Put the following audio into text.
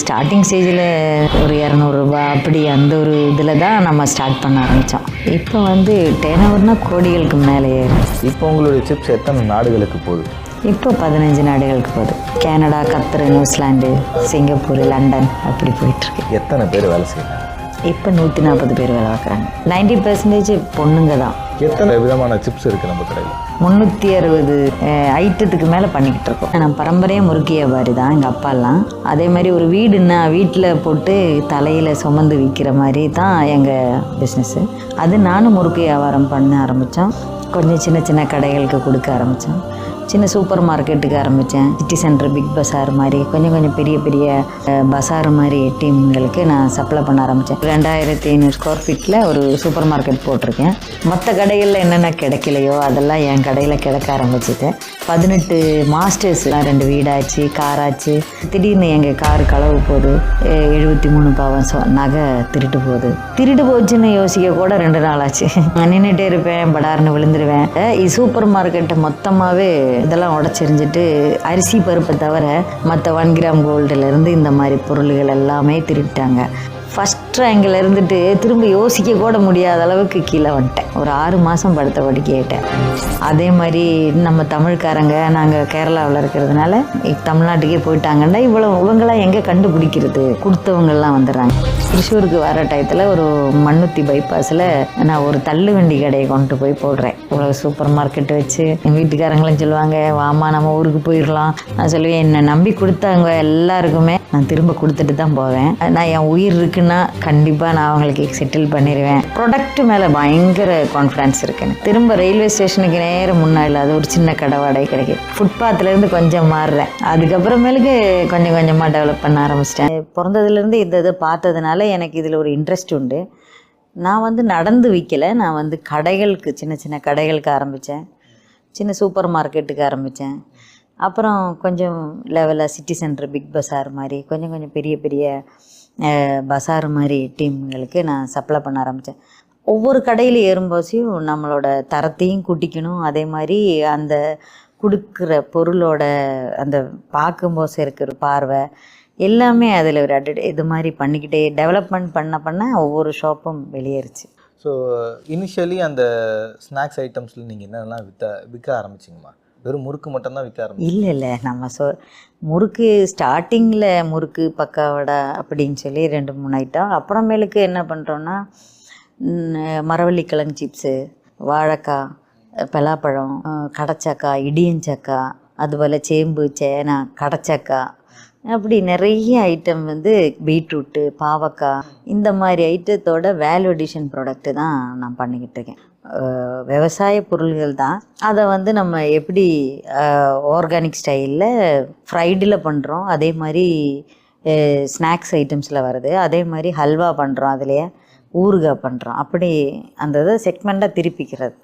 Starting ஸ்டேஜில் ஒரு ரூ. 200 அப்படி அந்த ஒரு இதில் தான் நம்ம ஸ்டார்ட் பண்ண ஆரம்பித்தோம். இப்போ வந்து டேர்ன் ஓவர்னால் கோடிகளுக்கு மேலே ஏறும். இப்போ உங்களுடைய சிப்ஸ் எத்தனை நாடுகளுக்கு போகுது? இப்போ 15 நாடுகளுக்கு போகுது. கனடா, கத்தர், நியூசிலாண்டு, சிங்கப்பூர், லண்டன் அப்படி போயிட்டுருக்கு. எத்தனை பேர் வேலை செய்யறாங்க? இப்போ 140 பேர் வேலை பார்க்குறாங்க. 90% பொண்ணுங்க தான். எத்தனை விதமான சிப்ஸ் இருக்குது நம்ம கடையில்? 360 ஐட்டத்துக்கு மேலே பண்ணிக்கிட்டு இருக்கோம். நான் பரம்பரையாக முறுக்கு வியாபாரி தான் எங்கள் அப்பாலாம். அதே மாதிரி ஒரு வீடுன்னா வீட்டில் போட்டு தலையில் சுமந்து விற்கிற மாதிரி தான் எங்கள் பிஸ்னஸ்ஸு. அது நானும் முறுக்கு வியாபாரம் பண்ண ஆரம்பித்தோம். கொஞ்சம் சின்ன சின்ன கடைகளுக்கு கொடுக்க ஆரம்பித்தோம். சின்ன சூப்பர் மார்க்கெட்டுக்கு ஆரம்பித்தேன். சிட்டி சென்டர், பிக் பஸார் மாதிரி கொஞ்சம் கொஞ்சம் பெரிய பெரிய பஸார் மாதிரி டீம்களுக்கு நான் சப்ளை பண்ண ஆரம்பித்தேன். 2500 ஸ்கொயர் ஃபீட்டில் ஒரு சூப்பர் மார்க்கெட் போட்டிருக்கேன். மற்ற கடைகளில் என்னென்ன கிடைக்கலையோ அதெல்லாம் என் கடையில் கிடைக்க ஆரம்பிச்சிட்டேன். 18 மாஸ்டர்ஸ்லாம் 2 வீடாச்சு, காராச்சு. திடீர்னு எங்கள் காரு களவு போகுது. 73 பவன் நகை திருட்டு போகுது. திருட்டு போச்சுன்னு யோசிக்க கூட 2 நாள் ஆச்சு. நின்றுட்டே இருப்பேன், படார்னு விழுந்துருவேன். சூப்பர் மார்க்கெட்டை மொத்தமாகவே இதெல்லாம் உடச்சிரிஞ்சிட்டு அரிசி பருப்பை தவிர மற்ற 1 கிராம் கோல்டுலேருந்து இந்த மாதிரி பொருள்கள் எல்லாமே திருட்டாங்க. ஃபஸ்ட் ரேங்கில் இருந்துட்டு திரும்ப யோசிக்க கூட முடியாத அளவுக்கு கீழே வந்துட்டேன். ஒரு 6 மாதம் படுத்தபடி கேட்டேன். அதே மாதிரி நம்ம தமிழ்காரங்க நாங்கள் கேரளாவில் இருக்கிறதுனால தமிழ்நாட்டுக்கே போயிட்டாங்கன்னா இவங்களாம் எங்கே கண்டுபிடிக்கிறது? கொடுத்தவங்கெல்லாம் வந்துடுறாங்க. திருச்சூருக்கு வர டயத்தில் ஒரு மண்ணுத்தி பைபாஸில் நான் ஒரு தள்ளு வண்டி கடையை கொண்டு போய் போடுறேன். இவ்வளோ சூப்பர் மார்க்கெட் வச்சு எங்கள் வீட்டுக்காரங்களும் சொல்லுவாங்க, வாமா நம்ம ஊருக்கு போயிடலாம். நான் சொல்லுவேன், என்னை நம்பி கொடுத்தவங்க எல்லாருக்குமே நான் திரும்ப கொடுத்துட்டு தான் போவேன். நான் என் உயிர் இருக்குன்னா கண்டிப்பாக நான் அவங்களுக்கு செட்டில் பண்ணிடுவேன். ப்ராடக்ட் மேலே பயங்கர கான்ஃபிடன்ஸ் இருக்குன்னு. திரும்ப ரயில்வே ஸ்டேஷனுக்கு நேரம் முன்னாடி அது ஒரு சின்ன கடை வாடகை கிடைக்கும். ஃபுட்பாத்லேருந்து கொஞ்சம் மாறுறேன். அதுக்கப்புறமேலுக்கு கொஞ்சம் கொஞ்சமாக டெவலப் பண்ண ஆரம்பிச்சிட்டேன். பிறந்ததுலேருந்து இந்த இதை பார்த்ததுனால எனக்கு இதில் ஒரு இன்ட்ரெஸ்ட் உண்டு. நான் வந்து நடந்து விற்கலை, நான் வந்து கடைகளுக்கு சின்ன சின்ன கடைகளுக்கு ஆரம்பித்தேன். சின்ன சூப்பர் மார்க்கெட்டுக்கு ஆரம்பித்தேன். அப்புறம் கொஞ்சம் லெவலில் சிட்டி சென்டர், பிக் பஸார் மாதிரி கொஞ்சம் கொஞ்சம் பெரிய பெரிய பஸார் மாதிரி டீம்களுக்கு நான் சப்ளை பண்ண ஆரம்பித்தேன். ஒவ்வொரு கடையில் ஏறும்போதையும் நம்மளோட தரத்தையும் கூட்டிக்கணும். அதே மாதிரி அந்த கொடுக்குற பொருளோட அந்த பார்க்கும்போது இருக்கிற பார்வை எல்லாமே அதில் ஒரு இது மாதிரி பண்ணிக்கிட்டே டெவலப்மெண்ட் பண்ண ஒவ்வொரு ஷாப்பும் வெளியேறுச்சு. ஸோ இனிஷியலி அந்த ஸ்நாக்ஸ் ஐட்டம்ஸில் நீங்கள் என்னெல்லாம் விற்க ஆரம்பிச்சிங்கம்மா? வெறும் முறுக்கு மட்டும்தான் விற்க ஆரம்பிச்சு? இல்லை நம்ம முறுக்கு ஸ்டார்டிங்கில் முறுக்கு, பக்காவடை அப்படின்னு சொல்லி 2-3 ஐட்டம். அப்புறமேலுக்கு என்ன பண்ணுறோன்னா மரவள்ளிக்கிழங்கு சிப்ஸு, வாழைக்காய், பலாப்பழம், கடச்சக்காய், இடியஞ்சக்காய், அதுபோல் சேம்பு, சேனா, கடச்சக்காய், அப்படி நிறைய ஐட்டம் வந்து பீட்ரூட்டு, பாவக்காய், இந்த மாதிரி ஐட்டத்தோட வேல்யூ அடிஷன் ப்ராடக்ட்டு தான் நான் பண்ணிக்கிட்டு இருக்கேன். விவசாய பொருள்கள் தான். அதை வந்து நம்ம எப்படி ஆர்கானிக் ஸ்டைலில் ஃப்ரைடில் பண்ணுறோம், அதே மாதிரி ஸ்நாக்ஸ் ஐட்டம்ஸில் வருது. அதே மாதிரி ஹல்வா பண்ணுறோம், அதுலேயே ஊறுகாய் பண்ணுறோம். அப்படி அந்த இதை செக்மெண்ட்டாக திருப்பிக்கிறது.